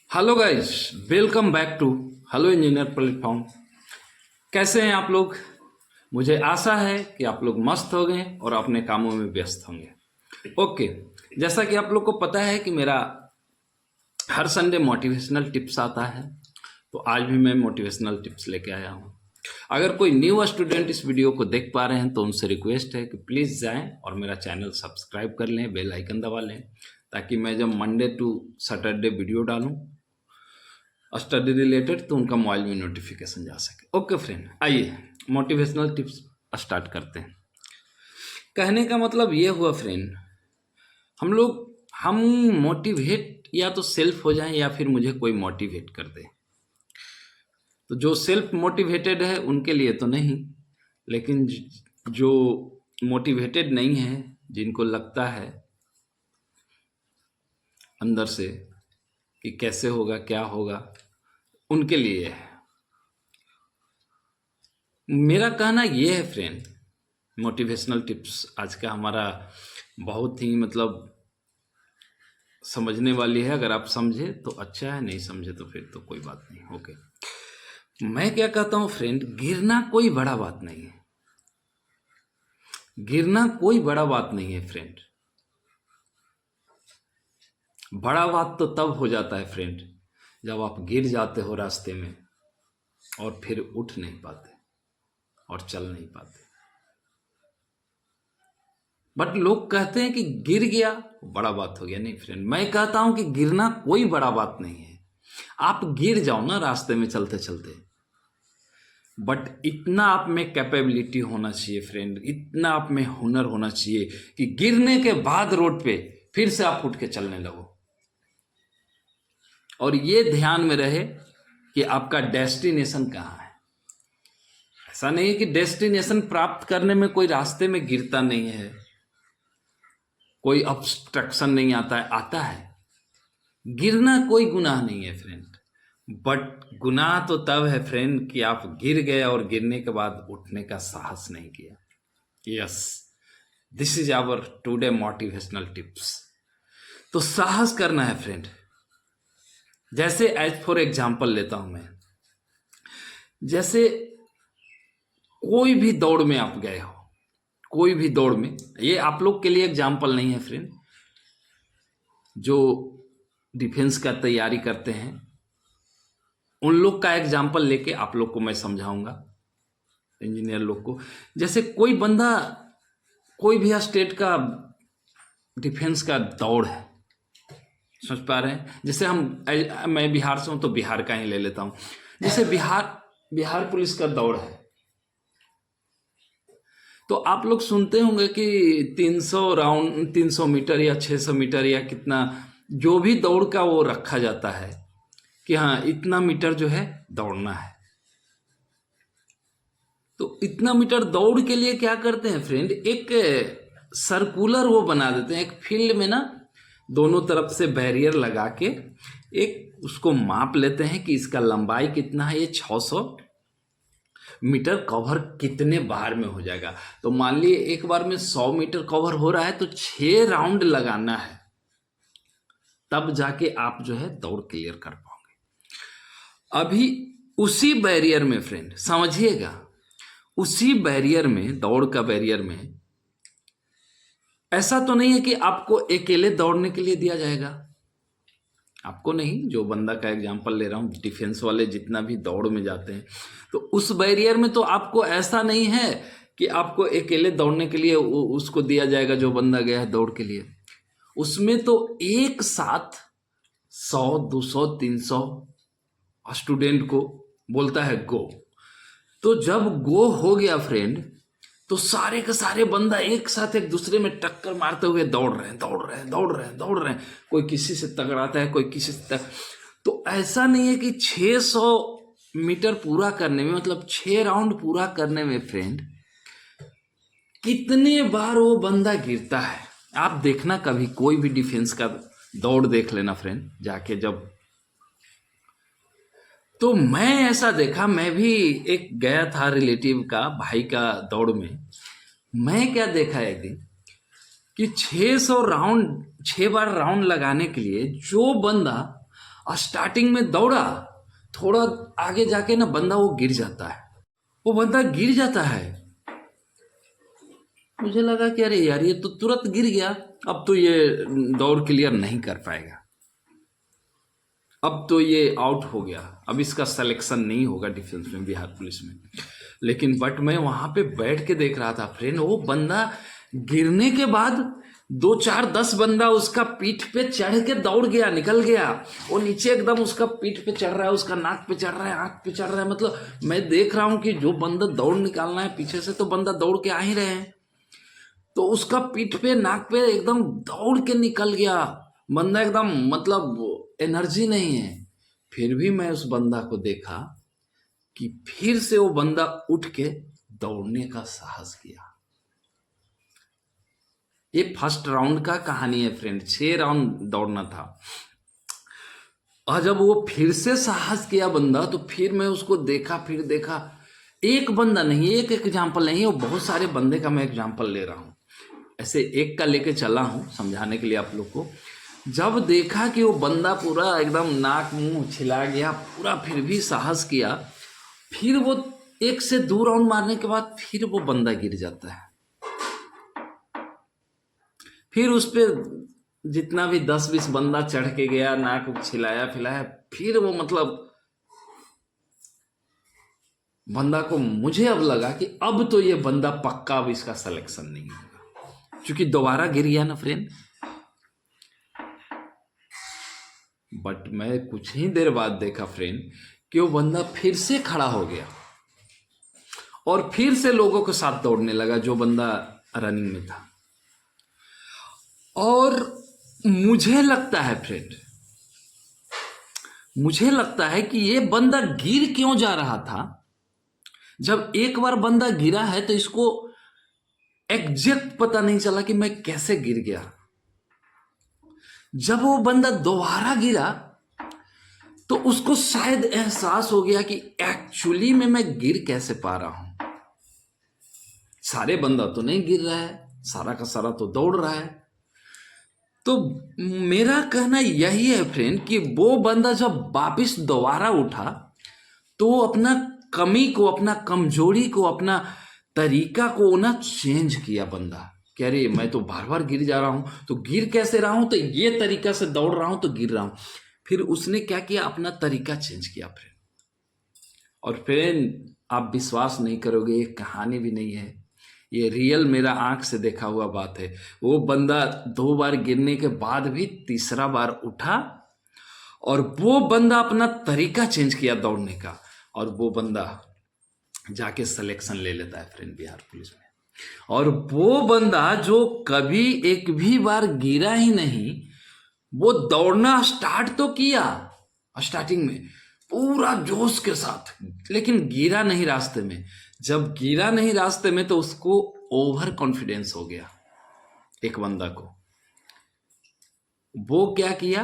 Hello guys, welcome back to hello engineer platform. कैसे हैं आप लोग? मुझे आशा है कि आप लोग मस्त हो गए और अपने कामों में व्यस्त होंगे। ओके, जैसा कि आप लोग को पता है कि मेरा हर संडे मोटिवेशनल टिप्स आता है, तो आज भी मैं मोटिवेशनल टिप्स लेके आया हूँ। अगर कोई न्यू स्टूडेंट इस वीडियो को देख पा रहे हैं तो उनसे रिक्वेस्ट है कि प्लीज़ जाएं और मेरा चैनल सब्सक्राइब कर लें, बेल आइकन दबा लें, ताकि मैं जब मंडे टू सैटरडे वीडियो डालूं स्टडी रिलेटेड तो उनका मोबाइल में नोटिफिकेशन जा सके। ओके फ्रेंड, आइए मोटिवेशनल टिप्स स्टार्ट करते हैं। कहने का मतलब ये हुआ फ्रेंड, हम मोटिवेट या तो सेल्फ हो जाएं या फिर मुझे कोई मोटिवेट कर दे। तो जो सेल्फ मोटिवेटेड है उनके लिए तो नहीं, लेकिन जो मोटिवेटेड नहीं है, जिनको लगता है अंदर से कि कैसे होगा क्या होगा, उनके लिए है। मेरा कहना ये है फ्रेंड, मोटिवेशनल टिप्स आज का हमारा बहुत ही समझने वाली है। अगर आप समझे तो अच्छा है, नहीं समझे तो फिर तो कोई बात नहीं। ओके, मैं क्या कहता हूँ फ्रेंड, गिरना कोई बड़ा बात नहीं है। गिरना कोई बड़ा बात नहीं है फ्रेंड। बड़ा बात तो तब हो जाता है फ्रेंड जब आप गिर जाते हो रास्ते में और फिर उठ नहीं पाते और चल नहीं पाते। बट लोग कहते हैं कि गिर गया बड़ा बात हो गया। नहीं फ्रेंड, मैं कहता हूं कि गिरना कोई बड़ा बात नहीं है। आप गिर जाओ ना रास्ते में चलते चलते, बट इतना आप में कैपेबिलिटी होना चाहिए फ्रेंड, इतना आप में हुनर होना चाहिए कि गिरने के बाद रोड पे फिर से आप उठ के चलने लगो। और ये ध्यान में रहे कि आपका डेस्टिनेशन कहाँ है। ऐसा नहीं है कि डेस्टिनेशन प्राप्त करने में कोई रास्ते में गिरता नहीं है, कोई ऑब्स्ट्रक्शन नहीं आता है। आता है, गिरना कोई गुनाह नहीं है फ्रेंड। बट गुनाह तो तब है फ्रेंड कि आप गिर गए और गिरने के बाद उठने का साहस नहीं किया। Yes, this is our today motivational tips. तो साहस करना है फ्रेंड। जैसे एज फॉर एग्जाम्पल लेता हूं मैं, जैसे कोई भी दौड़ में आप गए हो, कोई भी दौड़ में, ये आप लोग के लिए एग्जाम्पल नहीं है फ्रेंड, जो डिफेंस का तैयारी करते हैं उन लोग का एग्जाम्पल लेके आप लोग को मैं समझाऊंगा, इंजीनियर लोग को। जैसे कोई बंदा कोई भी स्टेट का डिफेंस का दौड़ है, समझ पा रहे हैं? जैसे मैं बिहार से हूं तो बिहार का ही ले लेता हूं। जैसे बिहार पुलिस का दौड़ है, तो आप लोग सुनते होंगे कि 300 मीटर या 600 मीटर या कितना, जो भी दौड़ का वो रखा जाता है कि हाँ इतना मीटर जो है दौड़ना है। तो इतना मीटर दौड़ के लिए क्या करते हैं फ्रेंड, एक सर्कुलर वो बना देते हैं। एक फील्ड में ना दोनों तरफ से बैरियर लगा के एक उसको माप लेते हैं कि इसका लंबाई कितना है, ये 600 मीटर कवर कितने बार में हो जाएगा। तो मान लिए एक बार में 100 मीटर कवर हो रहा है तो 6 राउंड लगाना है, तब जाके आप जो है दौड़ क्लियर कर पाओगे। अभी उसी बैरियर में फ्रेंड समझिएगा, उसी बैरियर में, दौड़ का बैरियर में, ऐसा तो नहीं है कि आपको अकेले दौड़ने के लिए दिया जाएगा। आपको नहीं, जो बंदा का एग्जांपल ले रहा हूं, डिफेंस वाले जितना भी दौड़ में जाते हैं, तो उस बैरियर में तो आपको ऐसा नहीं है कि आपको अकेले दौड़ने के लिए उसको दिया जाएगा जो बंदा गया है दौड़ के लिए। उसमें तो एक साथ 100 200 300 स्टूडेंट को बोलता है गो। तो जब गो हो गया फ्रेंड, तो सारे के सारे बंदा एक साथ एक दूसरे में टक्कर मारते हुए दौड़ रहे हैं। कोई किसी से टकराता है, कोई किसी से तो ऐसा नहीं है कि 600 मीटर पूरा करने में, मतलब 6 राउंड पूरा करने में फ्रेंड कितने बार वो बंदा गिरता है। आप देखना कभी कोई भी डिफेंस का दौड़ देख लेना फ्रेंड जाके। जब तो मैं ऐसा देखा, मैं भी एक गया था रिलेटिव का भाई का दौड़ में। मैं क्या देखा एक दिन कि 600 राउंड, 6 बार राउंड लगाने के लिए जो बंदा और स्टार्टिंग में दौड़ा, थोड़ा आगे जाके ना बंदा वो गिर जाता है, वो बंदा गिर जाता है। मुझे लगा कि अरे यार ये तो तुरंत गिर गया, अब तो ये दौड़ क्लियर नहीं कर पाएगा, अब तो ये आउट हो गया, अब इसका सिलेक्शन नहीं होगा डिफेंस में, बिहार पुलिस में। लेकिन बट मैं वहां पे बैठ के देख रहा था फ्रेंड, वो बंदा गिरने के बाद 2 4 10 बंदा उसका पीठ पे चढ़ के दौड़ गया, निकल गया। वो नीचे एकदम उसका पीठ पे चढ़ रहा है, उसका नाक पे चढ़ रहा है, आंख पे चढ़ रहा है। मतलब मैं देख रहा हूं कि जो बंदा दौड़ निकालना है पीछे से, तो बंदा दौड़ के आ ही रहे हैं, तो उसका पीठ पे नाक पे एकदम दौड़ के निकल गया बंदा, एकदम मतलब एनर्जी नहीं है। फिर भी मैं उस बंदा को देखा कि फिर से वो बंदा उठ के दौड़ने का साहस किया। ये फर्स्ट राउंड का कहानी है फ्रेंड, 6 राउंड दौड़ना था। और जब वो फिर से साहस किया बंदा, तो फिर मैं उसको देखा, फिर देखा। एक बंदा नहीं, एक एग्जाम्पल नहीं है, वो बहुत सारे बंदे का मैं एग्जाम्पल ले रहा हूं, ऐसे एक का लेके चला हूं समझाने के लिए आप लोग को। जब देखा कि वो बंदा पूरा एकदम नाक मुंह छिला गया पूरा, फिर भी साहस किया, फिर वो 1 से 2 राउंड मारने के बाद फिर वो बंदा गिर जाता है। फिर उस पे जितना भी 10-20 बंदा चढ़ के गया, नाक छिलाया फिलाया, फिर वो मतलब बंदा को, मुझे अब लगा कि अब तो ये बंदा पक्का, अब इसका सिलेक्शन नहीं होगा, क्योंकि दोबारा गिर गया ना फ्रेंड। बट मैं कुछ ही देर बाद देखा फ्रेंड कि वो बंदा फिर से खड़ा हो गया और फिर से लोगों के साथ दौड़ने लगा, जो बंदा रनिंग में था। और मुझे लगता है फ्रेंड, मुझे लगता है कि ये बंदा गिर क्यों जा रहा था। जब एक बार बंदा गिरा है तो इसको एग्जैक्ट पता नहीं चला कि मैं कैसे गिर गया। जब वो बंदा दोबारा गिरा तो उसको शायद एहसास हो गया कि एक्चुअली में मैं गिर कैसे पा रहा हूं। सारे बंदा तो नहीं गिर रहा है, सारा का सारा तो दौड़ रहा है। तो मेरा कहना यही है फ्रेंड कि वो बंदा जब वापिस दोबारा उठा तो अपना कमी को, अपना कमजोरी को, अपना तरीका को ना चेंज किया बंदा। कह रही मैं तो बार बार गिर जा रहा हूं, तो गिर कैसे रहा हूं, तो ये तरीका से दौड़ रहा हूं तो गिर रहा हूं। फिर उसने क्या किया, अपना तरीका चेंज किया फ्रेंड। और फ्रेंड आप विश्वास नहीं करोगे, ये कहानी भी नहीं है, ये रियल मेरा आंख से देखा हुआ बात है। वो बंदा 2 बार गिरने के बाद भी तीसरा बार उठा और वो बंदा अपना तरीका चेंज किया दौड़ने का, और वो बंदा जाके सिलेक्शन ले लेता है फ्रेंड बिहार पुलिस में। और वो बंदा जो कभी एक भी बार गिरा ही नहीं, वो दौड़ना स्टार्ट तो किया स्टार्टिंग में पूरा जोश के साथ, लेकिन गिरा नहीं रास्ते में। जब गिरा नहीं रास्ते में तो उसको ओवर कॉन्फिडेंस हो गया एक बंदा को। वो क्या किया,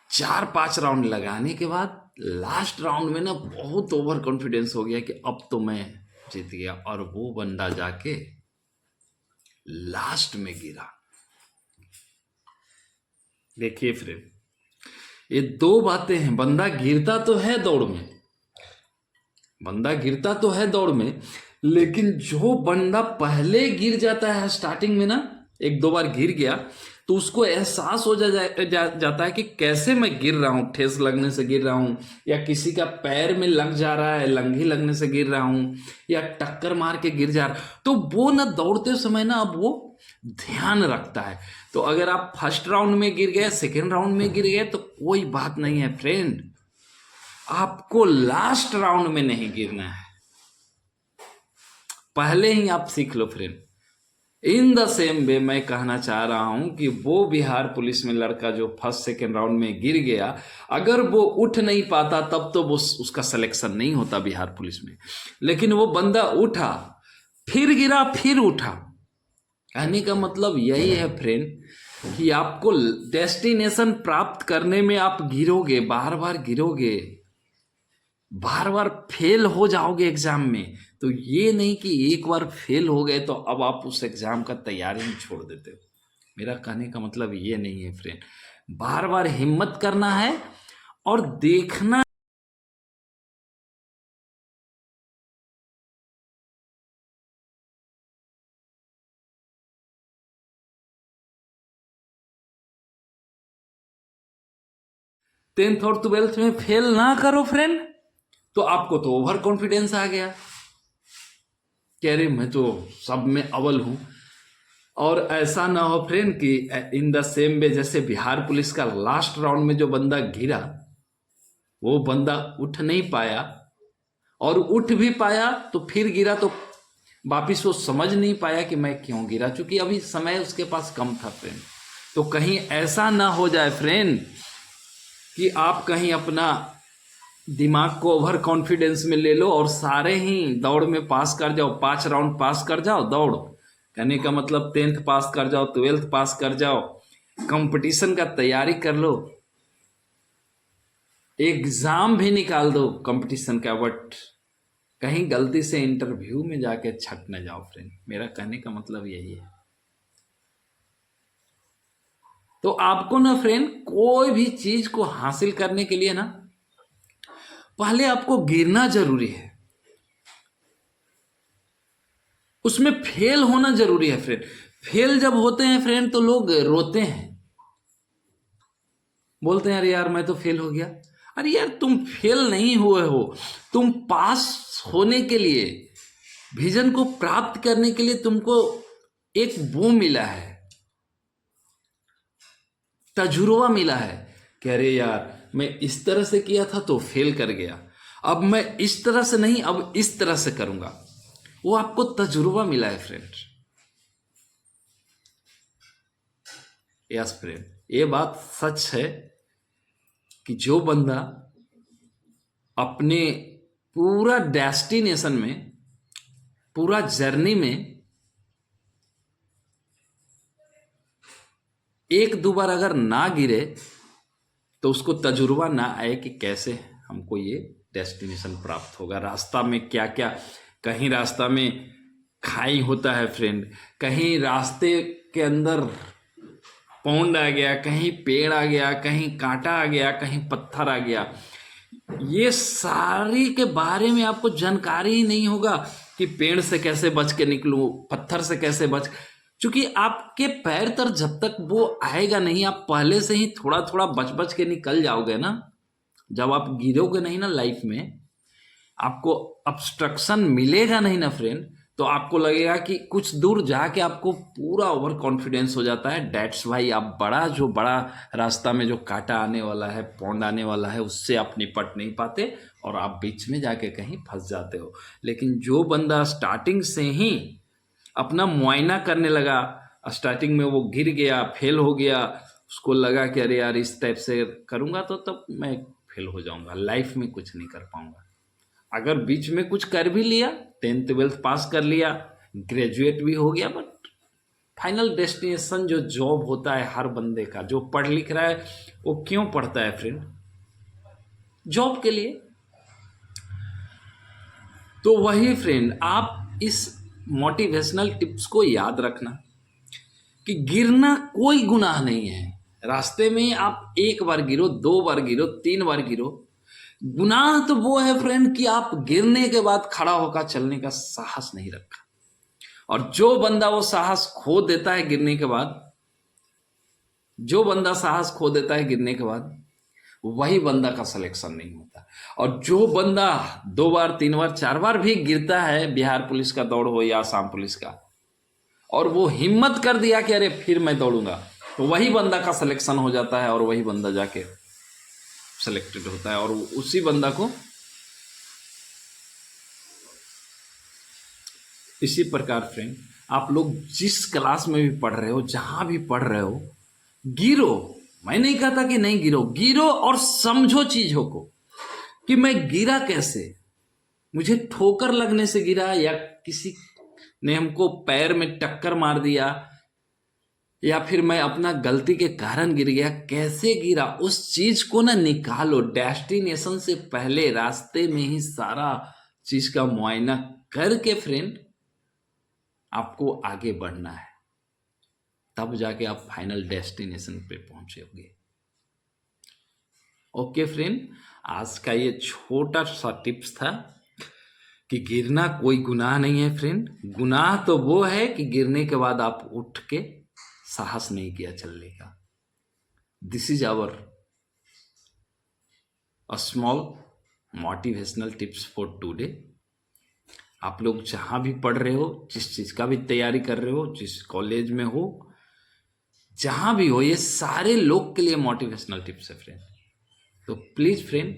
4-5 राउंड लगाने के बाद लास्ट राउंड में ना बहुत ओवर कॉन्फिडेंस हो गया कि अब तो मैं जीत गया, और वो बंदा जाके लास्ट में गिरा। देखिए फ्रेंड, ये 2 बातें हैं। बंदा गिरता तो है दौड़ में, बंदा गिरता तो है दौड़ में, लेकिन जो बंदा पहले गिर जाता है स्टार्टिंग में ना, 1-2 बार गिर गया, तो उसको एहसास हो जाता है कि कैसे मैं गिर रहा हूं, ठेस लगने से गिर रहा हूं, या किसी का पैर में लग जा रहा है, लंघी लगने से गिर रहा हूं, या टक्कर मार के गिर जा रहा। तो वो ना दौड़ते समय ना अब वो ध्यान रखता है। तो अगर आप फर्स्ट राउंड में गिर गए, सेकेंड राउंड में गिर गए, तो कोई बात नहीं है फ्रेंड, आपको लास्ट राउंड में नहीं गिरना है, पहले ही आप सीख लो friend. In the same way मैं कहना चाह रहा हूं कि वो बिहार पुलिस में लड़का जो फर्स्ट सेकेंड राउंड में गिर गया, अगर वो उठ नहीं पाता तब तो वो उसका सिलेक्शन नहीं होता बिहार पुलिस में। लेकिन वो बंदा उठा, फिर गिरा, फिर उठा। कहने का मतलब यही है फ्रेंड कि आपको डेस्टिनेशन प्राप्त करने में आप गिरोगे, बार बार गिरोगे, बार बार फेल हो जाओगे एग्जाम में। तो ये नहीं कि एक बार फेल हो गए तो अब आप उस एग्जाम का तैयारी ही छोड़ देते हो। मेरा कहने का मतलब ये नहीं है फ्रेंड, बार बार हिम्मत करना है और देखना 10th और 12th में फेल ना करो फ्रेंड, तो आपको तो ओवर कॉन्फिडेंस आ गया, कह रहे मैं तो सब में अव्वल हूं। और ऐसा ना हो फ्रेंड कि इन द सेम वे जैसे बिहार पुलिस का लास्ट राउंड में जो बंदा गिरा, वो बंदा उठ नहीं पाया, और उठ भी पाया तो फिर गिरा तो वापिस वो समझ नहीं पाया कि मैं क्यों गिरा, क्योंकि अभी समय उसके पास कम था फ्रेंड। तो कहीं ऐसा ना हो जाए फ्रेंड कि आप कहीं अपना दिमाग को ओवर कॉन्फिडेंस में ले लो और सारे ही दौड़ में पास कर जाओ, 5 राउंड पास कर जाओ दौड़, कहने का मतलब 10th पास कर जाओ, 12th पास कर जाओ, कंपटीशन का तैयारी कर लो, एग्जाम भी निकाल दो कंपटीशन का, बट कहीं गलती से इंटरव्यू में जाके छट न जाओ फ्रेंड। मेरा कहने का मतलब यही है। तो आपको ना फ्रेंड कोई भी चीज को हासिल करने के लिए ना पहले आपको गिरना जरूरी है, उसमें फेल होना जरूरी है फ्रेंड। फेल जब होते हैं फ्रेंड तो लोग रोते हैं, बोलते हैं अरे यार मैं तो फेल हो गया। अरे यार तुम फेल नहीं हुए हो, तुम पास होने के लिए, विजन को प्राप्त करने के लिए तुमको एक वो मिला है, तजुर्बा मिला है कि अरे यार मैं इस तरह से किया था तो फेल कर गया, अब मैं इस तरह से नहीं अब इस तरह से करूंगा, वो आपको तजुर्बा मिला है फ्रेंड। यस फ्रेंड, ये बात सच है कि जो बंदा अपने पूरा डेस्टिनेशन में, पूरा जर्नी में एक दो बार अगर ना गिरे तो उसको तजुर्बा ना आए कि कैसे हमको ये डेस्टिनेशन प्राप्त होगा, रास्ता में क्या क्या, कहीं रास्ता में खाई होता है फ्रेंड, कहीं रास्ते के अंदर पौंड आ गया, कहीं पेड़ आ गया, कहीं कांटा आ गया, कहीं पत्थर आ गया, ये सारी के बारे में आपको जानकारी ही नहीं होगा कि पेड़ से कैसे बच के निकलूं, पत्थर से कैसे बच, क्योंकि आपके पैर तर जब तक वो आएगा नहीं, आप पहले से ही थोड़ा थोड़ा बच बच के निकल जाओगे ना, जब आप गिरोगे नहीं ना लाइफ में, आपको ऑब्स्ट्रक्शन मिलेगा नहीं ना फ्रेंड, तो आपको लगेगा कि कुछ दूर जाके आपको पूरा ओवर कॉन्फिडेंस हो जाता है, डेट्स भाई आप बड़ा जो बड़ा रास्ता में जो कांटा आने वाला है, पौंड आने वाला है, उससे आप निपट नहीं पाते और आप बीच में जाके कहीं फंस जाते हो। लेकिन जो बंदा स्टार्टिंग से ही अपना मुआयना करने लगा, स्टार्टिंग में वो गिर गया, फेल हो गया, उसको लगा कि अरे यार इस टाइप से करूंगा तो तब मैं फेल हो जाऊंगा, लाइफ में कुछ नहीं कर पाऊंगा। अगर बीच में कुछ कर भी लिया, 10th 12th पास कर लिया, ग्रेजुएट भी हो गया, बट फाइनल डेस्टिनेशन जो जॉब होता है हर बंदे का, जो पढ़ लिख रहा है वो क्यों पढ़ता है फ्रेंड? जॉब के लिए। तो वही फ्रेंड, आप इस मोटिवेशनल टिप्स को याद रखना कि गिरना कोई गुनाह नहीं है। रास्ते में आप एक बार गिरो, 2 बार गिरो, 3 बार गिरो, गुनाह तो वो है फ्रेंड कि आप गिरने के बाद खड़ा होकर चलने का साहस नहीं रखा। और जो बंदा वो साहस खो देता है गिरने के बाद, जो बंदा साहस खो देता है गिरने के बाद, वही बंदा का सिलेक्शन नहीं होता। और जो बंदा 2 बार 3 बार 4 बार भी गिरता है, बिहार पुलिस का दौड़ हो या आसाम पुलिस का, और वो हिम्मत कर दिया कि अरे फिर मैं दौड़ूंगा, तो वही बंदा का सिलेक्शन हो जाता है और वही बंदा जाके सिलेक्टेड होता है। और उसी बंदा को इसी प्रकार फ्रेंड, आप लोग जिस क्लास में भी पढ़ रहे हो, जहां भी पढ़ रहे हो, गिरो, मैं नहीं कहता कि नहीं गिरो, गिरो और समझो चीजों को कि मैं गिरा कैसे, मुझे ठोकर लगने से गिरा या किसी ने हमको पैर में टक्कर मार दिया, या फिर मैं अपना गलती के कारण गिर गया, कैसे गिरा, उस चीज को ना निकालो। डेस्टिनेशन से पहले रास्ते में ही सारा चीज का मुआयना करके फ्रेंड आपको आगे बढ़ना है, तब जाके आप फाइनल डेस्टिनेशन पे पहुंचोगे। ओके फ्रेंड, आज का ये छोटा सा टिप्स था कि गिरना कोई गुनाह नहीं है फ्रेंड। गुनाह तो वो है कि गिरने के बाद आप उठ के साहस नहीं किया चलने का। This is our a small motivational tips for today. आप लोग जहाँ भी पढ़ रहे हो, जिस चीज़ का भी तैयारी कर रहे हो, जिस कॉलेज में हो, जहाँ भी हो, ये सारे लोग के लिए मोटिवेशनल टिप्स है फ्रेंड। तो प्लीज़ फ्रेंड